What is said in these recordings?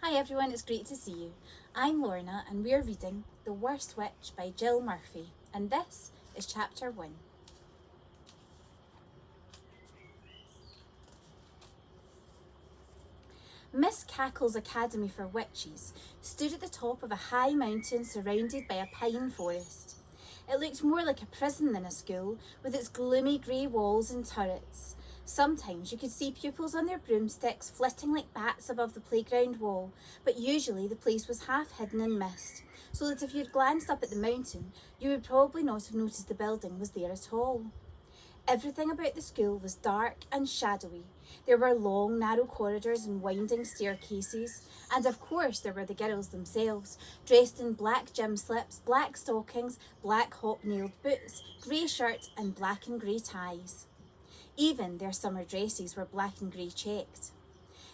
Hi everyone, it's great to see you. I'm Lorna and we're reading The Worst Witch by Jill Murphy, and this is chapter 1. Miss Cackle's Academy for Witches stood at the top of a high mountain surrounded by a pine forest. It looked more like a prison than a school, with its gloomy grey walls and turrets. Sometimes you could see pupils on their broomsticks flitting like bats above the playground wall, but usually the place was half hidden in mist, so that if you'd glanced up at the mountain, you would probably not have noticed the building was there at all. Everything about the school was dark and shadowy. There were long, narrow corridors and winding staircases, and of course there were the girls themselves, dressed in black gym slips, black stockings, black hobnailed boots, grey shirts and black and grey ties. Even their summer dresses were black and grey checked.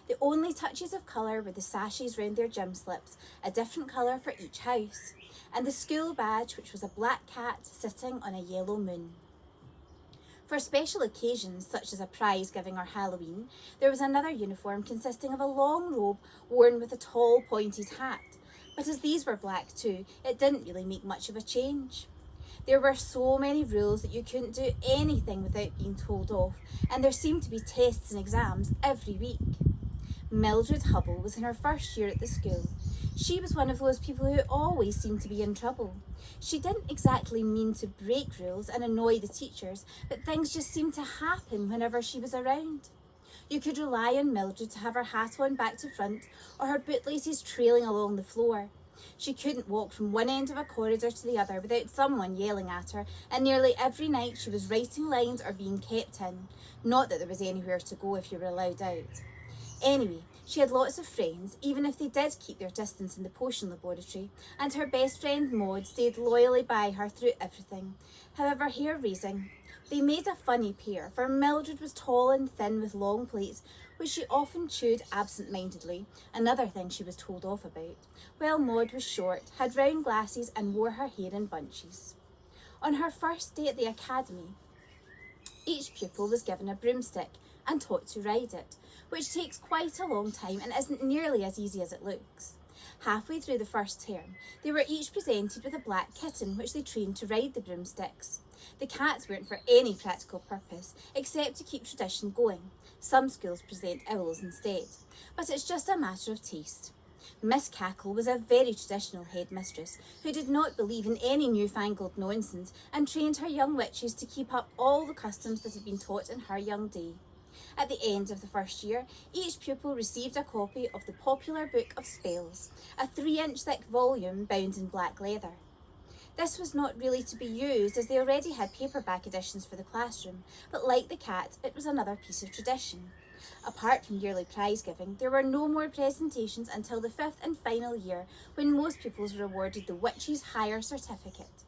The only touches of colour were the sashes round their gym slips, a different colour for each house, and the school badge, which was a black cat sitting on a yellow moon. For special occasions, such as a prize giving or Halloween, there was another uniform consisting of a long robe worn with a tall pointed hat. But as these were black too, it didn't really make much of a change. There were so many rules that you couldn't do anything without being told off, and there seemed to be tests and exams every week. Mildred Hubble was in her first year at the school. She was one of those people who always seemed to be in trouble. She didn't exactly mean to break rules and annoy the teachers, but things just seemed to happen whenever she was around. You could rely on Mildred to have her hat on back to front or her bootlaces trailing along the floor. She couldn't walk from one end of a corridor to the other without someone yelling at her, and nearly every night she was writing lines or being kept in. Not that there was anywhere to go if you were allowed out. Anyway, she had lots of friends, even if they did keep their distance in the potion laboratory, and her best friend Maud stayed loyally by her through everything, however hair-raising. They made a funny pair, for Mildred was tall and thin with long plaits, which she often chewed absent-mindedly, another thing she was told off about, while Maud was short, had round glasses and wore her hair in bunches. On her first day at the academy, each pupil was given a broomstick and taught to ride it, which takes quite a long time and isn't nearly as easy as it looks. Halfway through the first term, they were each presented with a black kitten which they trained to ride the broomsticks. The cats weren't for any practical purpose except to keep tradition going. Some schools present owls instead, but it's just a matter of taste. Miss Cackle was a very traditional headmistress who did not believe in any newfangled nonsense and trained her young witches to keep up all the customs that had been taught in her young day. At the end of the first year, each pupil received a copy of the popular Book of Spells, a 3-inch thick volume bound in black leather. This was not really to be used as they already had paperback editions for the classroom, but like the cat, it was another piece of tradition. Apart from yearly prize giving, there were no more presentations until the 5th and final year, when most pupils were awarded the Witch's Hire Certificate.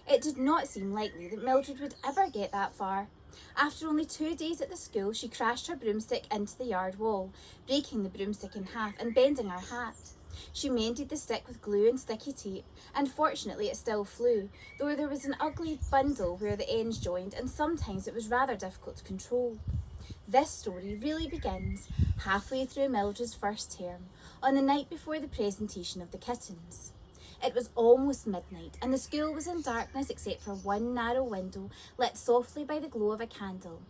It did not seem likely that Mildred would ever get that far. After only 2 days at the school, she crashed her broomstick into the yard wall, breaking the broomstick in half and bending her hat. She mended the stick with glue and sticky tape, and fortunately it still flew, though there was an ugly bundle where the ends joined, and sometimes it was rather difficult to control. This story really begins halfway through Mildred's first term, on the night before the presentation of the kittens. It was almost midnight, and the school was in darkness except for one narrow window lit softly by the glow of a candle.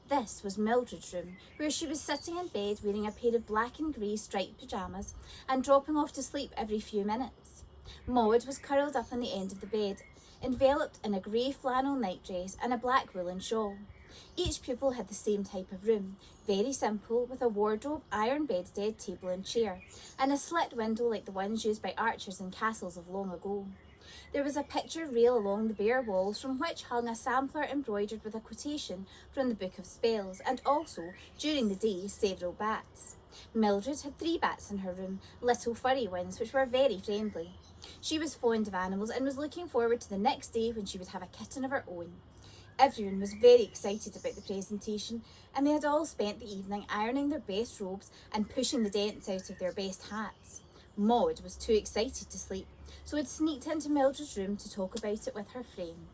This was Mildred's room, where she was sitting in bed wearing a pair of black and grey striped pyjamas and dropping off to sleep every few minutes. Maud was curled up on the end of the bed, enveloped in a grey flannel nightdress and a black woolen shawl. Each pupil had the same type of room, very simple, with a wardrobe, iron bedstead, table and chair, and a slit window like the ones used by archers in castles of long ago. There was a picture rail along the bare walls from which hung a sampler embroidered with a quotation from the Book of Spells, and also, during the day, several bats. Mildred had 3 bats in her room, little furry ones which were very friendly. She was fond of animals and was looking forward to the next day when she would have a kitten of her own. Everyone was very excited about the presentation, and they had all spent the evening ironing their best robes and pushing the dents out of their best hats. Maud was too excited to sleep, so had sneaked into Mildred's room to talk about it with her friend.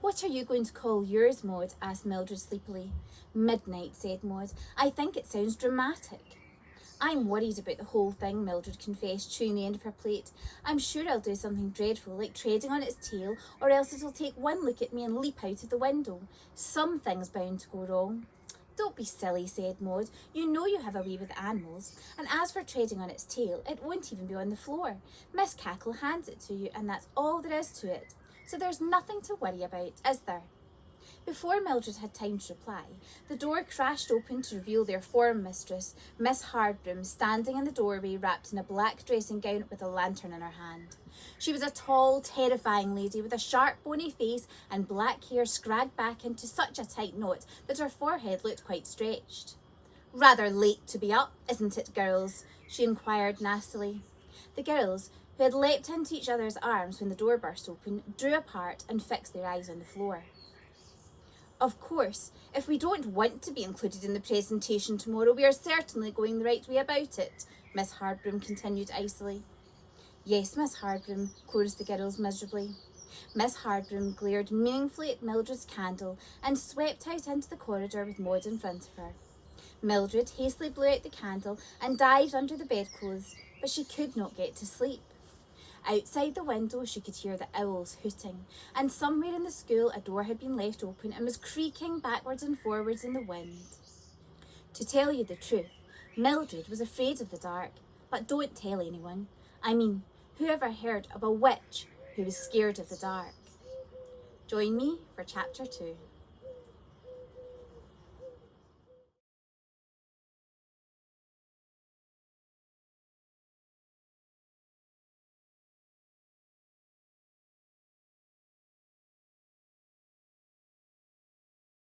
What are you going to call yours, Maud? Asked Mildred sleepily. Midnight, said Maud. I think it sounds dramatic. I'm worried about the whole thing, Mildred confessed, chewing the end of her plate. I'm sure I'll do something dreadful, like treading on its tail, or else it'll take one look at me and leap out of the window. Something's bound to go wrong. Don't be silly, said Maud. You know you have a way with animals. And as for treading on its tail, it won't even be on the floor. Miss Cackle hands it to you, and that's all there is to it. So there's nothing to worry about, is there? Before Mildred had time to reply, the door crashed open to reveal their form mistress, Miss Hardbroom, standing in the doorway wrapped in a black dressing gown with a lantern in her hand. She was a tall, terrifying lady with a sharp, bony face and black hair scragged back into such a tight knot that her forehead looked quite stretched. Rather late to be up, isn't it, girls? She inquired nastily. The girls, who had leapt into each other's arms when the door burst open, drew apart and fixed their eyes on the floor. Of course, if we don't want to be included in the presentation tomorrow, we are certainly going the right way about it, Miss Hardbroom continued icily. Yes, Miss Hardbroom, chorused the girls miserably. Miss Hardbroom glared meaningfully at Mildred's candle and swept out into the corridor with Maud in front of her. Mildred hastily blew out the candle and dived under the bedclothes, but she could not get to sleep. Outside the window she could hear the owls hooting, and somewhere in the school a door had been left open and was creaking backwards and forwards in the wind. To tell you the truth, Mildred was afraid of the dark, but don't tell anyone. I mean, who ever heard of a witch who was scared of the dark? Join me for chapter 2.